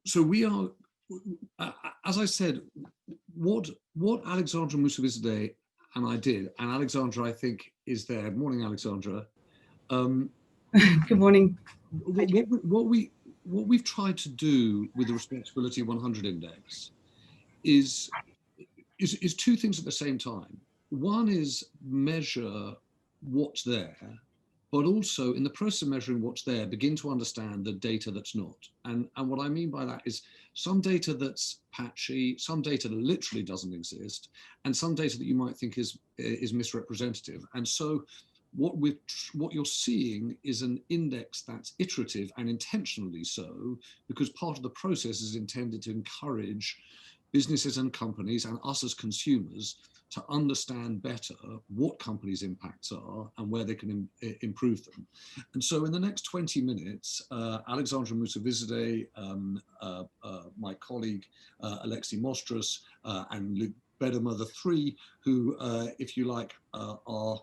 so we are, as I said, what Alexandra Musavizadeh and I did, and Alexandra, I think, is there. Morning, Alexandra. Good morning. What we've tried to do with the Responsibility 100 Index is two things at the same time. One is measure what's there, but also in the process of measuring what's there, begin to understand the data that's not. And what I mean by that is some data that's patchy, some data that literally doesn't exist, and some data that you might think is misrepresentative. And so what you're seeing is an index that's iterative, and intentionally so, because part of the process is intended to encourage businesses and companies and us as consumers to understand better what companies' impacts are and where they can improve them. And so in the next 20 minutes, Alexandra Musavizadeh, my colleague, Alexi Mostras, and Luke Bedermer, the three who, if you like, are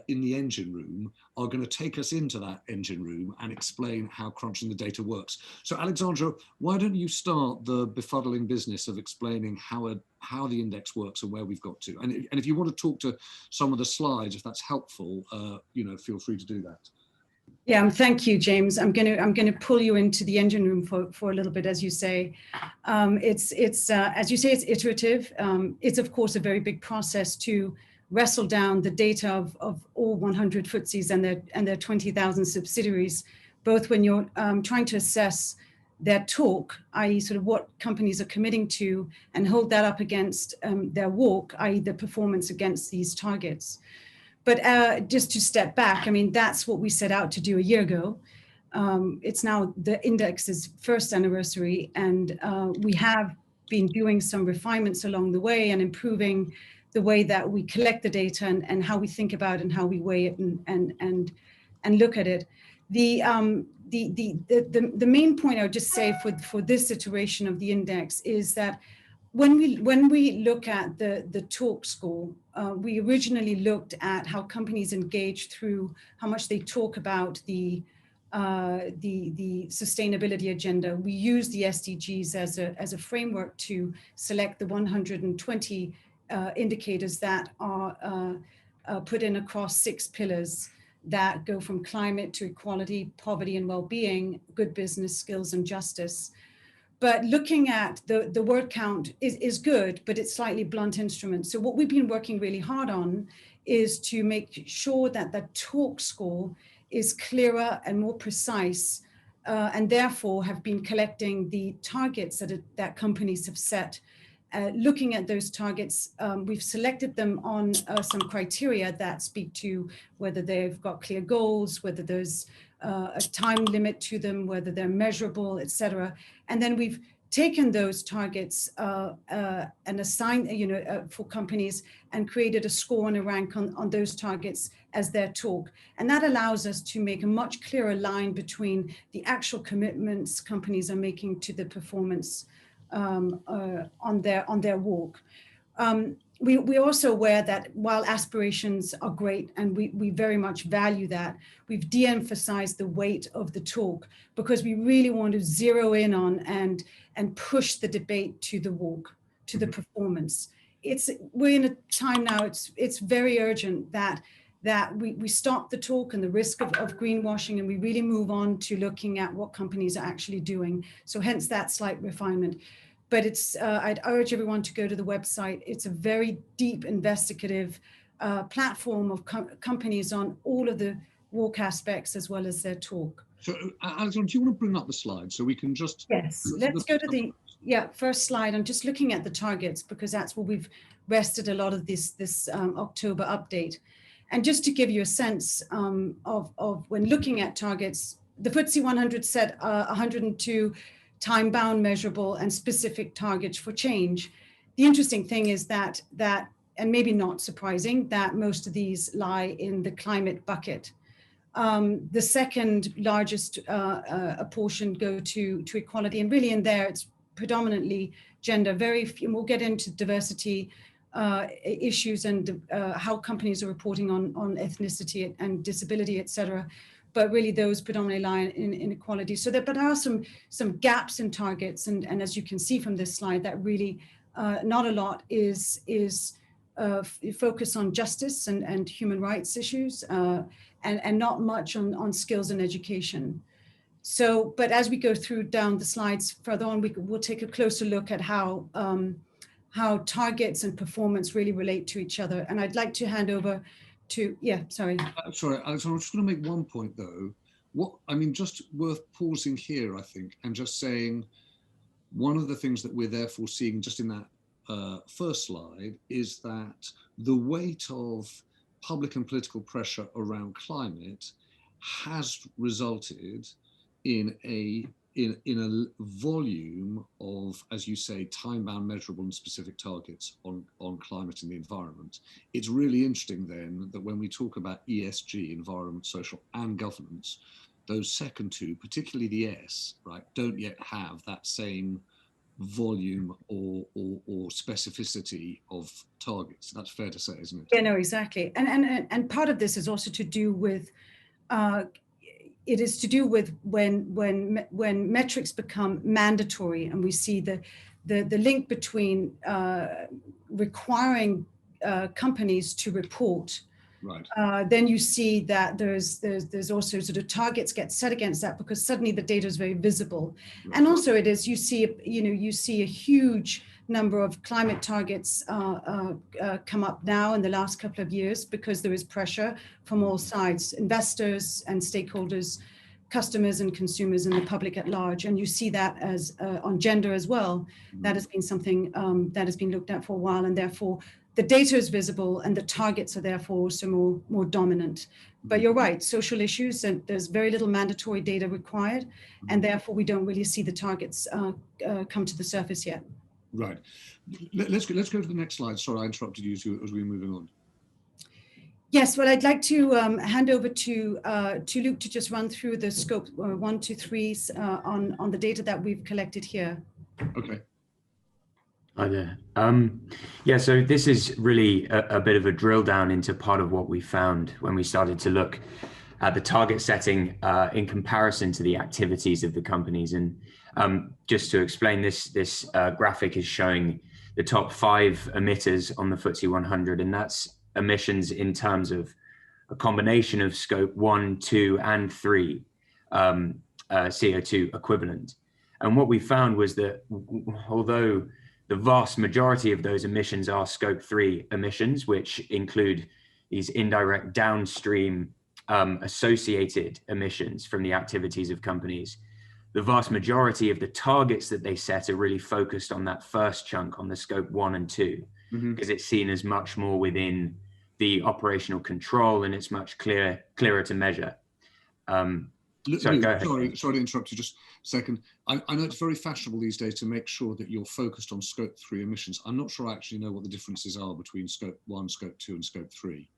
in the engine room, are going to take us into that engine room and explain how crunching the data works. So Alexandra, why don't you start the befuddling business of explaining how the index works and where we've got to? And if you want to talk to some of the slides, if that's helpful, feel free to do that. Yeah, thank you, James. I'm going to pull you into the engine room for a little bit, as you say. It's as you say, it's iterative. It's of course a very big process to wrestle down the data of all 100 FTSEs and their 20,000 subsidiaries, both when you're trying to assess their talk, i.e. sort of what companies are committing to, and hold that up against their walk, i.e. the performance against these targets. But just to step back, I mean, that's what we set out to do a year ago. It's now the index's first anniversary, and we have been doing some refinements along the way and improving the way that we collect the data and how we think about it and how we weigh it and look at it. The main point I would just say for this iteration of the index is that when we look at the talk score, we originally looked at how companies engage through how much they talk about the sustainability agenda. We use the SDGs as a framework to select the 120 indicators that are put in across 6 pillars that go from climate to equality, poverty and well-being, good business, skills and justice. But looking at the word count is good, but it's slightly blunt instrument. So what we've been working really hard on is to make sure that the talk score is clearer and more precise, and therefore have been collecting the targets that companies have set. Looking at those targets, we've selected them on some criteria that speak to whether they've got clear goals, whether there's a time limit to them, whether they're measurable, etc. And then we've taken those targets and assigned, for companies, and created a score and a rank on those targets as their talk. And that allows us to make a much clearer line between the actual commitments companies are making to the performance on their walk. We're also aware that while aspirations are great, and we very much value that, we've de-emphasized the weight of the talk because we really want to zero in on and push the debate to the walk, to the performance. We're in a time now, it's very urgent that we stop the talk and the risk of greenwashing, and we really move on to looking at what companies are actually doing. So hence that slight refinement. But I'd urge everyone to go to the website. It's a very deep investigative platform of companies on all of the walk aspects as well as their talk. So Alexandra, do you want to bring up the slide so we can just... Yes, let's go to the first slide. I'm just looking at the targets because that's where we've rested a lot of this October update. And just to give you a sense of when looking at targets, the FTSE 100 set 102 time-bound, measurable, and specific targets for change. The interesting thing is that, and maybe not surprising, that most of these lie in the climate bucket. The second largest portion go to equality, and really in there it's predominantly gender. Very few, we'll get into diversity issues and how companies are reporting on ethnicity and disability, etc. but really those predominantly lie in inequality. So but there are some gaps in targets, and as you can see from this slide, that really not a lot is focus on justice and human rights issues, and not much on skills and education. So, but as we go through down the slides further on, we'll take a closer look at how targets and performance really relate to each other. And I'd like to hand over to, sorry, Alex, I'm just going to make one point though. Just worth pausing here, I think, and just saying, one of the things that we're therefore seeing just in that first slide is that the weight of public and political pressure around climate has resulted in a volume of, as you say, time-bound, measurable and specific targets on climate and the environment. It's really interesting then that when we talk about ESG, environment, social and governance, those second two, particularly the S, right, don't yet have that same volume or specificity of targets. That's fair to say, isn't it? Yeah, no, exactly. And part of this is also to do with it is to do with when metrics become mandatory, and we see the link between requiring companies to report. Right. Then you see that there's also sort of targets get set against that, because suddenly the data is very visible. Right. And also it is, you see a huge number of climate targets come up now in the last couple of years, because there is pressure from all sides, investors and stakeholders, customers and consumers, and the public at large. And you see that as on gender as well. That has been something that has been looked at for a while, and therefore the data is visible and the targets are therefore also more dominant. But you're right, social issues, and there's very little mandatory data required, and therefore we don't really see the targets come to the surface yet. Right. Let's go to the next slide. Sorry, I interrupted you as we're moving on. Yes, well, I'd like to hand over to Luke to just run through the scope 1 to 3 on the data that we've collected here. Okay. Hi there. Yeah, so this is really a bit of a drill down into part of what we found when we started to look at the target setting in comparison to the activities of the companies. And just to explain, this graphic is showing the top 5 emitters on the FTSE 100, and that's emissions in terms of a combination of scope 1, 2, and 3 CO2 equivalent. And what we found was that although the vast majority of those emissions are scope 3 emissions, which include these indirect downstream associated emissions from the activities of companies, the vast majority of the targets that they set are really focused on that first chunk, on the scope 1 and 2, because it's seen as much more within the operational control, and it's much clearer to measure. Sorry to interrupt you just a second. I know it's very fashionable these days to make sure that you're focused on scope 3 emissions. I'm not sure I actually know what the differences are between scope 1, scope 2 and scope 3.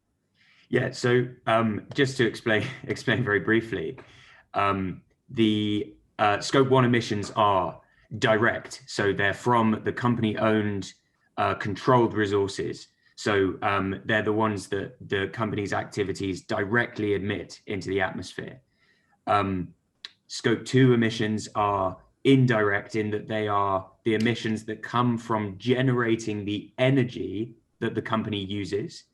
Yeah, so just to explain very briefly, the scope 1 emissions are direct, so they're from the company-owned controlled resources. So they're the ones that the company's activities directly emit into the atmosphere. Scope 2 emissions are indirect, in that they are the emissions that come from generating the energy that the company uses.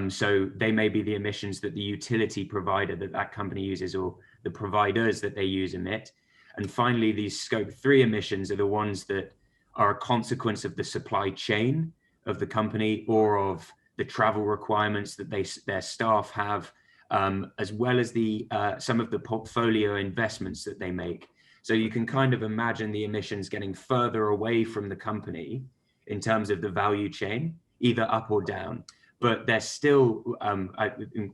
So they may be the emissions that the utility provider that company uses, or the providers that they use emit. And finally, these scope 3 emissions are the ones that are a consequence of the supply chain of the company, or of the travel requirements that their staff have, as well as the some of the portfolio investments that they make. So you can kind of imagine the emissions getting further away from the company in terms of the value chain, either up or down. But they're still,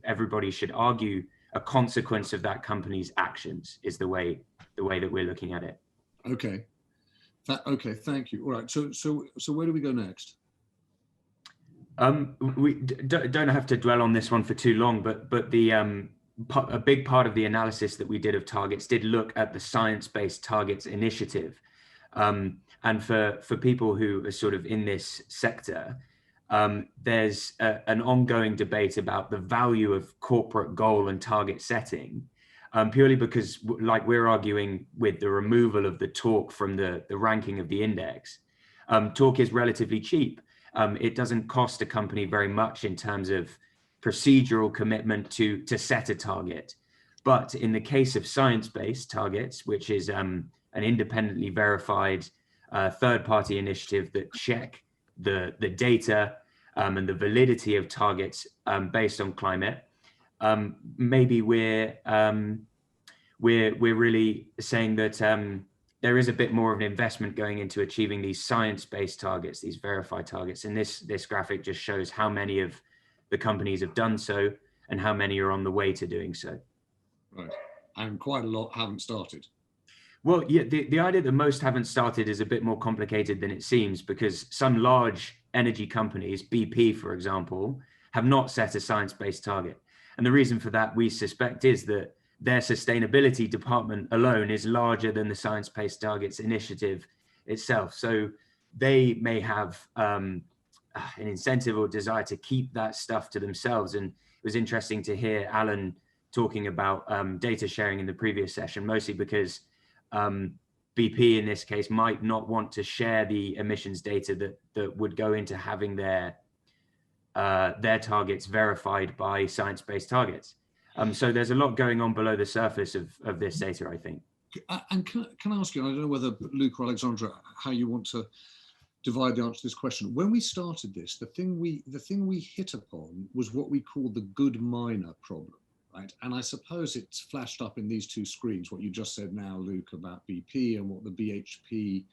everybody should argue, a consequence of that company's actions, is the way that we're looking at it. Okay. Okay, thank you. All right. So where do we go next? We don't have to dwell on this one for too long, but a big part of the analysis that we did of targets did look at the Science-Based Targets initiative. And for people who are sort of in this sector, there's an ongoing debate about the value of corporate goal and target setting, purely because, like we're arguing with the removal of the torque from the ranking of the index, torque is relatively cheap. It doesn't cost a company very much in terms of procedural commitment to set a target. But in the case of science-based targets, which is an independently verified third-party initiative that check the data and the validity of targets based on climate, maybe we're really saying that there is a bit more of an investment going into achieving these science-based targets, these verified targets. And this graphic just shows how many of the companies have done so and how many are on the way to doing so. Right, and quite a lot haven't started. Well, yeah, the idea that most haven't started is a bit more complicated than it seems, because some large energy companies, BP, for example, have not set a science-based target. And the reason for that, we suspect, is that their sustainability department alone is larger than the Science-Based Targets Initiative itself. So they may have an incentive or desire to keep that stuff to themselves. And it was interesting to hear Alan talking about data sharing in the previous session, mostly because BP in this case might not want to share the emissions data that would go into having their targets verified by science-based targets. So there's a lot going on below the surface of this data, I think. And can I ask you, I don't know whether Luke or Alexandra, how you want to divide the answer to this question. When we started this, the thing we hit upon was what we call the good miner problem, right? And I suppose it's flashed up in these two screens, what you just said now, Luke, about BP and what the BHP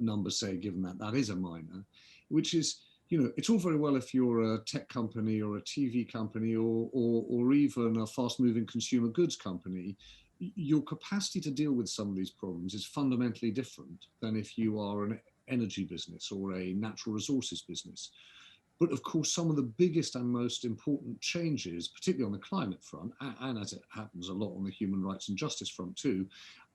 numbers say, given that that is a miner, which is, you know, it's all very well if you're a tech company or a TV company or even a fast-moving consumer goods company, your capacity to deal with some of these problems is fundamentally different than if you are an energy business or a natural resources business. But of course, some of the biggest and most important changes, particularly on the climate front, and as it happens a lot on the human rights and justice front too,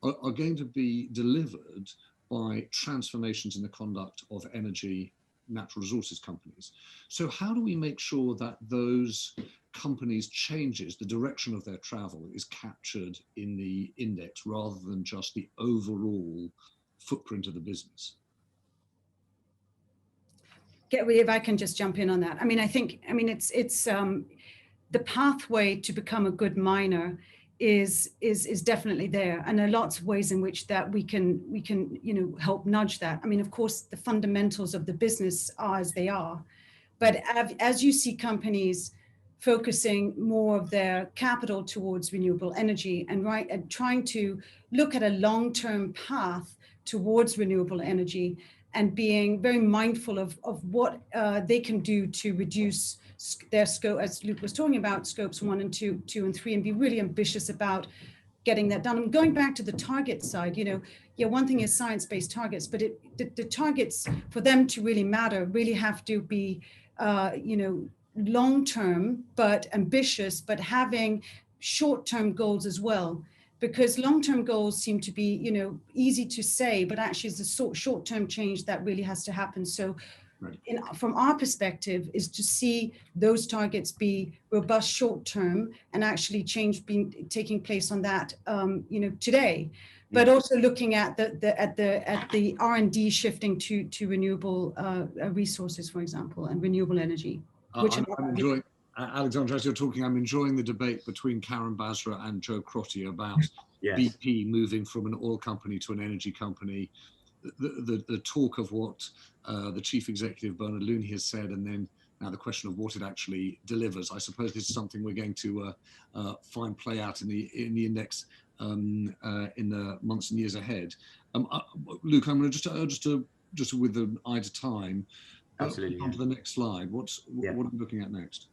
are going to be delivered by transformations in the conduct of energy natural resources companies. So how do we make sure that those companies' changes, the direction of their travel, is captured in the index rather than just the overall footprint of the business? If I can just jump in on that. I mean, it's the pathway to become a good miner is definitely there, and there are lots of ways in which that we can help nudge that. I mean, of course, the fundamentals of the business are as they are, but as you see companies focusing more of their capital towards renewable energy and trying to look at a long-term path towards renewable energy and being very mindful of what they can do to reduce their scope, as Luke was talking about, scopes 1 and 2 and 3, and be really ambitious about getting that done. And going back to the target side, one thing is science-based targets, but the targets, for them to really matter, really have to be, long-term, but ambitious, but having short-term goals as well. Because long-term goals seem to be, easy to say, but actually it's the short-term change that really has to happen. So right. From our perspective is to see those targets be robust short-term and actually change taking place on that, today, but also looking at the R&D shifting to renewable resources, for example, and renewable energy. Which I'm enjoying. Alexandra, as you're talking, I'm enjoying the debate between Karen Basra and Joe Crotty about BP moving from an oil company to an energy company, the talk of what the chief executive Bernard Looney has said, and then now the question of what it actually delivers. I suppose this is something we're going to find play out in the index in the months and years ahead. Luke, I'm going to just with an eye to time. Absolutely. On to the next slide. What are we looking at next?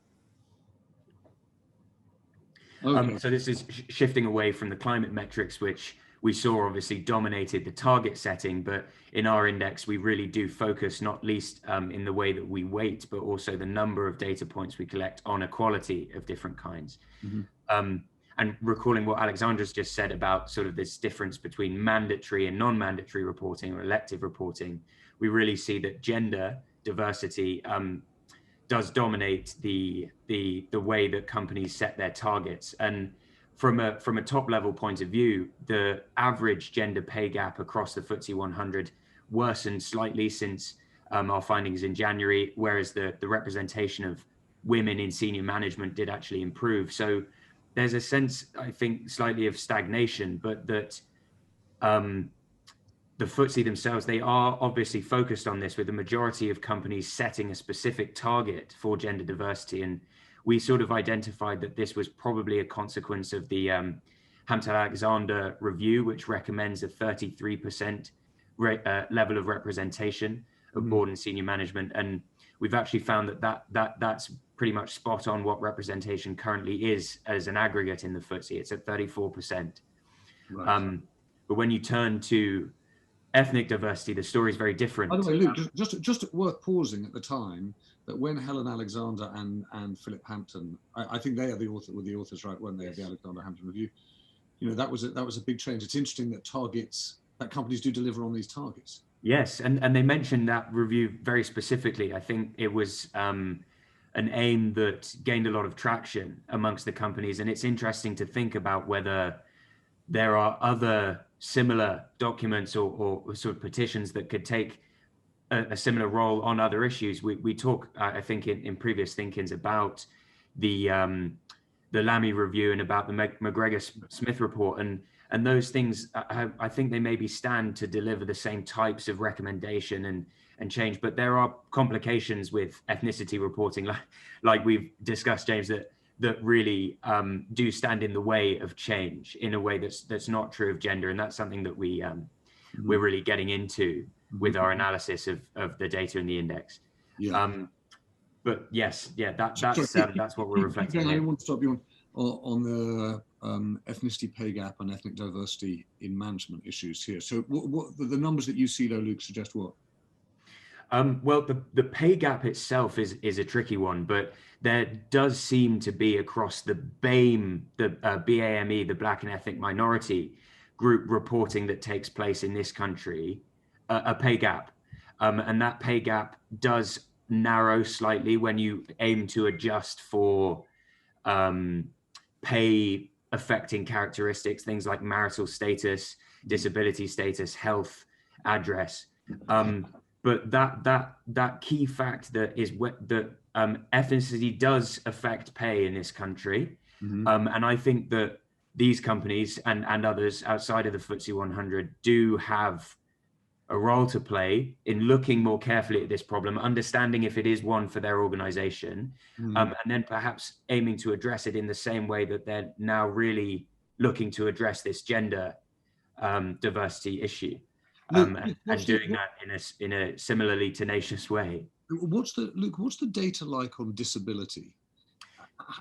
Okay. So this is shifting away from the climate metrics, which we saw obviously dominated the target setting, but in our index, we really do focus not least in the way that we weight, but also the number of data points we collect on equality of different kinds. Mm-hmm. And recalling what Alexandra's just said about sort of this difference between mandatory and non-mandatory reporting or elective reporting, we really see that gender diversity does dominate the way that companies set their targets. And from a top level point of view, the average gender pay gap across the FTSE 100 worsened slightly since our findings in January, whereas the representation of women in senior management did actually improve. So there's a sense, I think, slightly of stagnation, but that the FTSE themselves, they are obviously focused on this, with the majority of companies setting a specific target for gender diversity. And we sort of identified that this was probably a consequence of the Hampton-Alexander review, which recommends a 33% level of representation of board and senior management. And we've actually found that's pretty much spot on what representation currently is as an aggregate in the FTSE. It's at 34%. Right. But when you turn to ethnic diversity, the story is very different. By the way, Luke, just worth pausing at the time that when Helen Alexander and Philip Hampton, I think they are the authors, right? Weren't they, of the Alexander Hampton Review? You know, that was a big change. It's interesting that companies do deliver on these targets. Yes, and they mentioned that review very specifically. I think it was an aim that gained a lot of traction amongst the companies, and it's interesting to think about whether there are other similar documents or sort of petitions that could take a similar role on other issues. We talk, I think, in previous thinkings about the Lamy review and about the McGregor-Smith report, and those things, I think they maybe stand to deliver the same types of recommendation and change, but there are complications with ethnicity reporting, like we've discussed, James, that really do stand in the way of change in a way that's not true of gender. And that's something that we're really getting into with our analysis of the data in the index. Yeah. But yes, yeah, that's what we're reflecting. I want to stop you on the ethnicity pay gap and ethnic diversity in management issues here. So what the numbers that you see though, Luke, suggest what? Well, the pay gap itself is a tricky one, but there does seem to be across the BAME, BAME, the Black and Ethnic Minority group reporting that takes place in this country, a pay gap. And that pay gap does narrow slightly when you aim to adjust for pay affecting characteristics, things like marital status, disability status, health, address. But that key fact that is that ethnicity does affect pay in this country, and I think that these companies and others outside of the FTSE 100 do have a role to play in looking more carefully at this problem, understanding if it is one for their organization, and then perhaps aiming to address it in the same way that they're now really looking to address this gender diversity issue. And doing that in a similarly tenacious way. What's the data like on disability?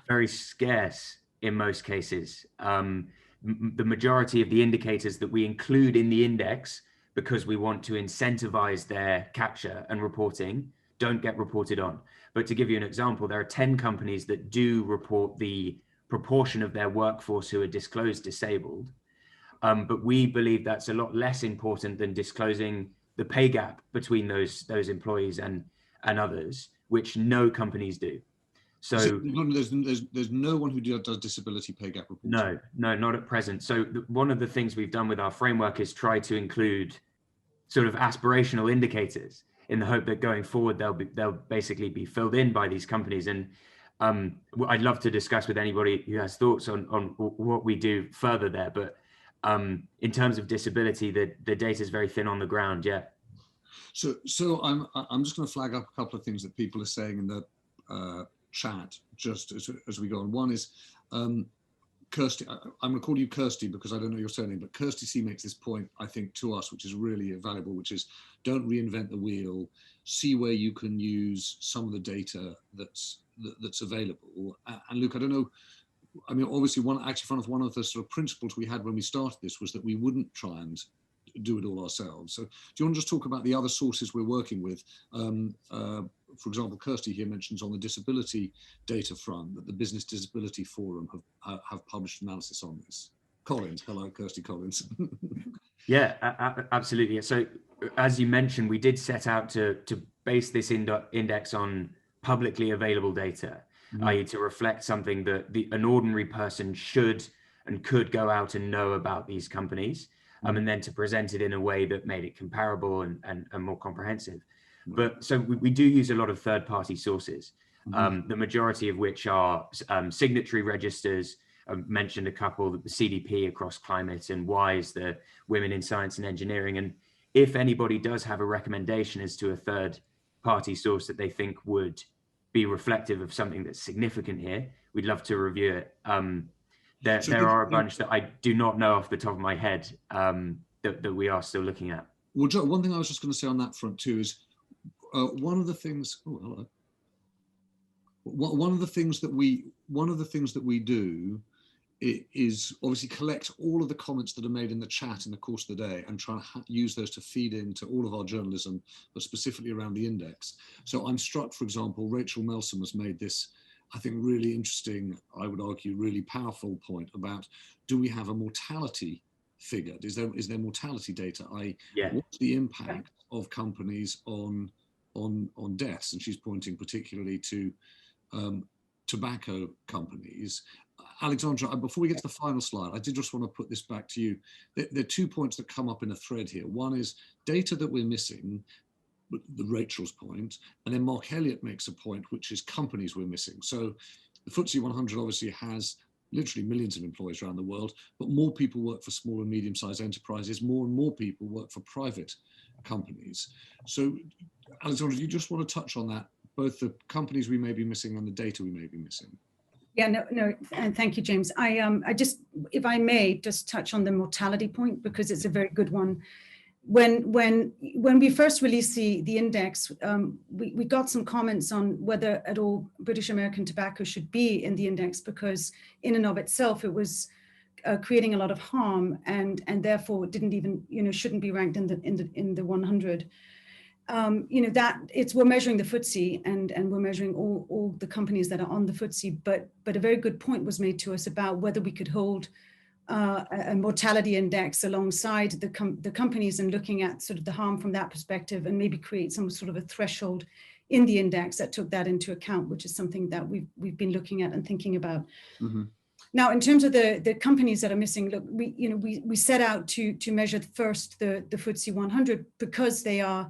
Very scarce in most cases. The majority of the indicators that we include in the index, because we want to incentivize their capture and reporting, don't get reported on. But to give you an example, there are 10 companies that do report the proportion of their workforce who are disclosed disabled. But we believe that's a lot less important than disclosing the pay gap between those employees and others, which no companies do. So there's no one who does disability pay gap reporting. No, not at present. So one of the things we've done with our framework is try to include sort of aspirational indicators in the hope that going forward they'll basically be filled in by these companies. And I'd love to discuss with anybody who has thoughts on what we do further there, but in terms of disability, the data is very thin on the ground. Yeah. So I'm just going to flag up a couple of things that people are saying in the chat just as we go on. One is Kirsty. I'm going to call you Kirsty because I don't know your surname, but Kirsty C makes this point, I think, to us, which is really valuable, which is don't reinvent the wheel. See where you can use some of the data that's available. And Luke, I don't know. I mean, obviously, one of the sort of principles we had when we started this was that we wouldn't try and do it all ourselves. So do you want to just talk about the other sources we're working with? For example, Kirsty here mentions on the disability data front that the Business Disability Forum have published analysis on this. Collins, hello, Kirsty Collins. Yeah, absolutely. So as you mentioned, we did set out to base this index on publicly available data, i.e. to reflect something that an ordinary person should and could go out and know about these companies, and then to present it in a way that made it comparable and more comprehensive. But so we do use a lot of third-party sources, the majority of which are signatory registers. I mentioned a couple, the CDP across climate and WISE, the Women in Science and Engineering. And if anybody does have a recommendation as to a third-party source that they think would be reflective of something that's significant here, we'd love to review it. There are a bunch that I do not know off the top of my head that we are still looking at. Well, Joe, one thing I was just going to say on that front too is one of the things. Oh, hello. One of the things that we do is obviously collect all of the comments that are made in the chat in the course of the day and try to use those to feed into all of our journalism, but specifically around the index. So I'm struck, for example, Rachel Melson has made this, I think, really interesting, I would argue, really powerful point about, do we have a mortality figure? Is there mortality data? What's the impact of companies on deaths? And she's pointing particularly to tobacco companies. Alexandra, before we get to the final slide, I did just want to put this back to you. There are 2 points that come up in a thread here. One is data that we're missing, the Rachel's point, and then Mark Elliott makes a point, which is companies we're missing. So the FTSE 100 obviously has literally millions of employees around the world, but more people work for small and medium-sized enterprises, more and more people work for private companies. So Alexandra, do you just want to touch on that, both the companies we may be missing and the data we may be missing? Yeah, no, and thank you, James. I just, if I may, just touch on the mortality point, because it's a very good one. When we first released the index, we got some comments on whether at all British American tobacco should be in the index, because in and of itself it was creating a lot of harm, and therefore it didn't even, shouldn't be ranked in the 100. We're measuring the FTSE and we're measuring all the companies that are on the FTSE, but a very good point was made to us about whether we could hold a mortality index alongside the companies and looking at sort of the harm from that perspective, and maybe create some sort of a threshold in the index that took that into account, which is something that we've been looking at and thinking about. Mm-hmm. Now, in terms of the companies that are missing, look, we set out to measure first the FTSE 100 because they are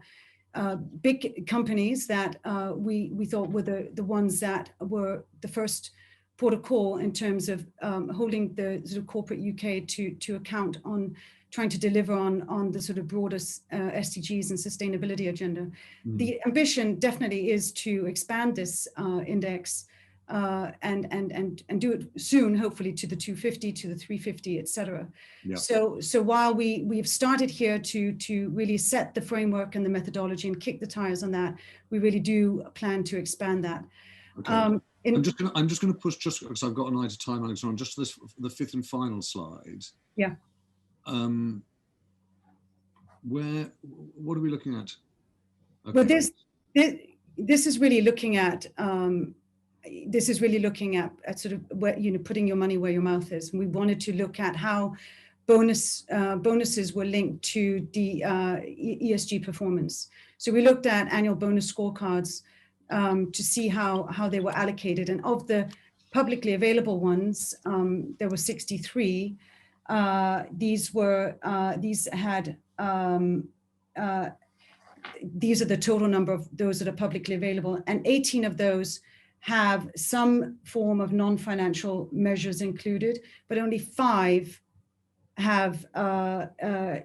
big companies that we thought were the ones that were the first port of call in terms of holding the sort of corporate UK to account on trying to deliver on the sort of broader SDGs and sustainability agenda. Mm. The ambition definitely is to expand this index and do it soon, hopefully to the 250, to the 350, et cetera. Yeah. So while we've started here to really set the framework and the methodology and kick the tires on that, we really do plan to expand that. Okay. I'm just going to push, just because I've got an eye to time, Alexandra, just to the fifth and final slide. Yeah. What are we looking at? Okay. Well, this is really looking at sort of where, putting your money where your mouth is. And we wanted to look at how bonuses were linked to the ESG performance. So we looked at annual bonus scorecards to see how they were allocated. And of the publicly available ones, there were 63. These are the total number of those that are publicly available, and 18 of those have some form of non-financial measures included, but only 5 have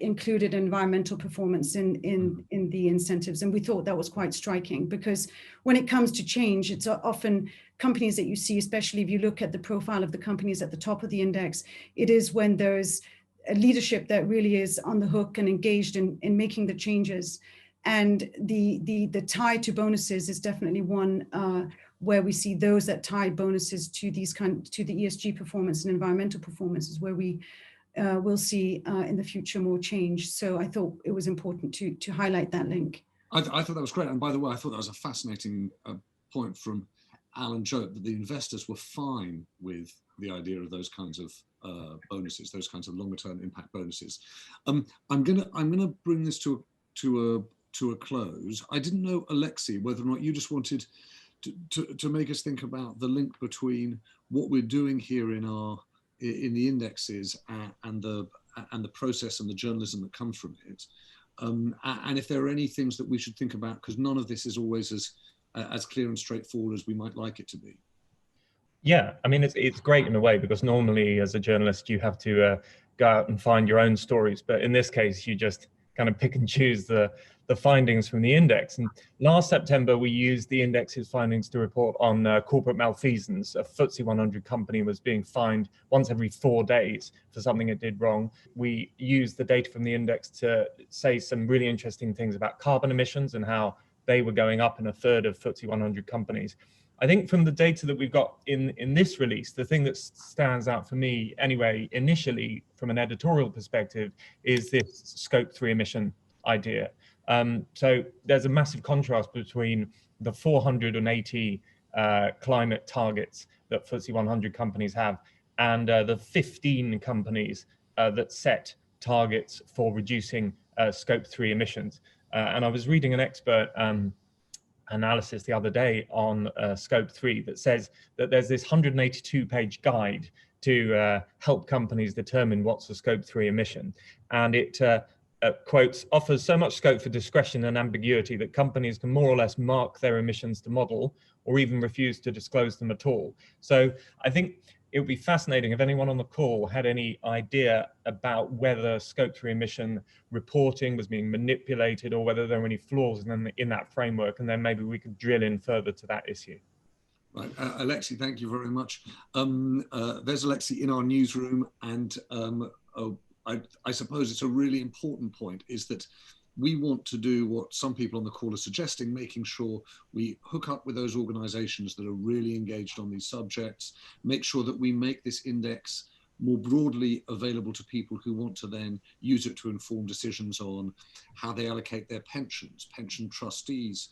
included environmental performance in the incentives. And we thought that was quite striking, because when it comes to change, it's often companies that you see, especially if you look at the profile of the companies at the top of the index, it is when there's a leadership that really is on the hook and engaged in making the changes. And the tie to bonuses is definitely one where we see those that tie bonuses to the ESG performance and environmental performance is where we will see in the future more change. So I thought it was important to highlight that link. I thought that was great. And by the way, I thought that was a fascinating point from Alan Jope, that the investors were fine with the idea of those kinds of bonuses, those kinds of longer term impact bonuses. I'm gonna bring this to a close. I didn't know, Alexi, whether or not you just wanted to make us think about the link between what we're doing here in our in the indexes and the process and the journalism that comes from it, and if there are any things that we should think about, because none of this is always as clear and straightforward as we might like it to be. Yeah, I mean, it's great in a way, because normally as a journalist you have to go out and find your own stories, but in this case you just kind of pick and choose the findings from the index. And last September we used the index's findings to report on corporate malfeasance. A FTSE 100 company was being fined once every 4 days for something it did wrong. We used the data from the index to say some really interesting things about carbon emissions and how they were going up in a third of FTSE 100 companies. I think from the data that we've got in this release, the thing that stands out for me anyway, initially from an editorial perspective, is this scope 3 emission idea. So there's a massive contrast between the 480 climate targets that FTSE 100 companies have and the 15 companies that set targets for reducing scope 3 emissions. And I was reading an expert analysis the other day on scope 3 that says that there's this 182-page guide to help companies determine what's a scope 3 emission. And it quotes, offers so much scope for discretion and ambiguity that companies can more or less mark their emissions to model or even refuse to disclose them at all. So I think it would be fascinating if anyone on the call had any idea about whether scope 3 emission reporting was being manipulated or whether there are any flaws in that framework, and then maybe we could drill in further to that issue. Right, Alexi, thank you very much. There's Alexi in our newsroom, and I suppose it's a really important point, is that we want to do what some people on the call are suggesting, making sure we hook up with those organizations that are really engaged on these subjects, make sure that we make this index more broadly available to people who want to then use it to inform decisions on how they allocate their pensions, pension trustees,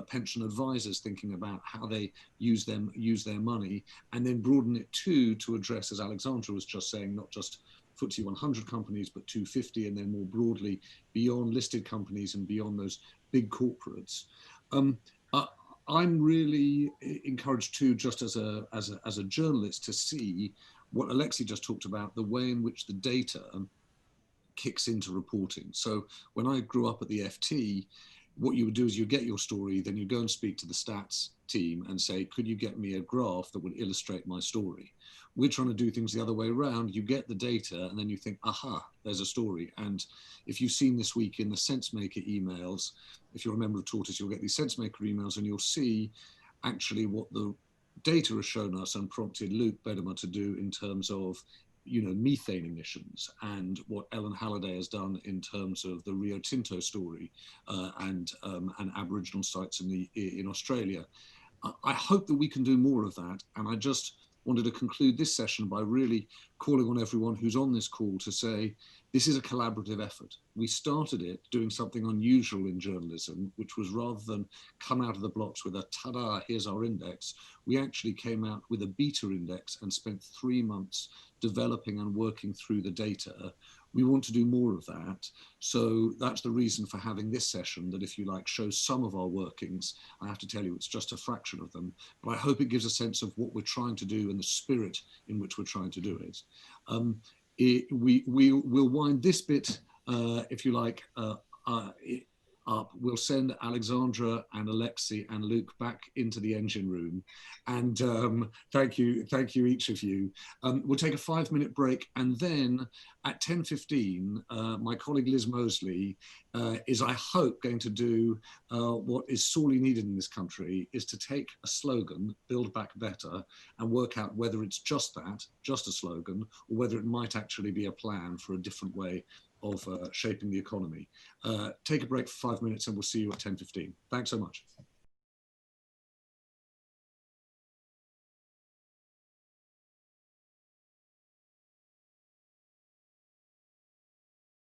pension advisors, thinking about how they use their money, and then broaden it too to address, as Alexandra was just saying, not just FTSE 100 companies, but 250, and then more broadly beyond listed companies and beyond those big corporates. I'm really encouraged too, just as a journalist, to see what Alexi just talked about, the way in which the data kicks into reporting. So when I grew up at the FT, what you would do is you get your story, then you go and speak to the stats team and say, could you get me a graph that would illustrate my story? We're trying to do things the other way around. You get the data and then you think, aha, there's a story. And if you've seen this week in the SenseMaker emails, if you're a member of Tortoise, you'll get these SenseMaker emails and you'll see actually what the data has shown us and prompted Luke Bedimer to do in terms of, you know, methane emissions, and what Ellen Halliday has done in terms of the Rio Tinto story and Aboriginal sites in Australia. I hope that we can do more of that, and I just wanted to conclude this session by really calling on everyone who's on this call to say this is a collaborative effort. We started it doing something unusual in journalism, which was, rather than come out of the blocks with a ta-da, here's our index, we actually came out with a beta index and spent 3 months developing and working through the data. We want to do more of that. So that's the reason for having this session, that, if you like, shows some of our workings. I have to tell you, it's just a fraction of them, but I hope it gives a sense of what we're trying to do and the spirit in which we're trying to do it. We'll wind this bit, if you like, up. We'll send Alexandra and Alexi and Luke back into the engine room, and thank you each of you. We'll take a 5-minute break, and then at 10:15 my colleague Liz Mosley is, I hope, going to do what is sorely needed in this country, is to take a slogan, Build Back Better, and work out whether it's just that, just a slogan, or whether it might actually be a plan for a different way of shaping the economy. Take a break for 5 minutes and we'll see you at 10:15. Thanks so much.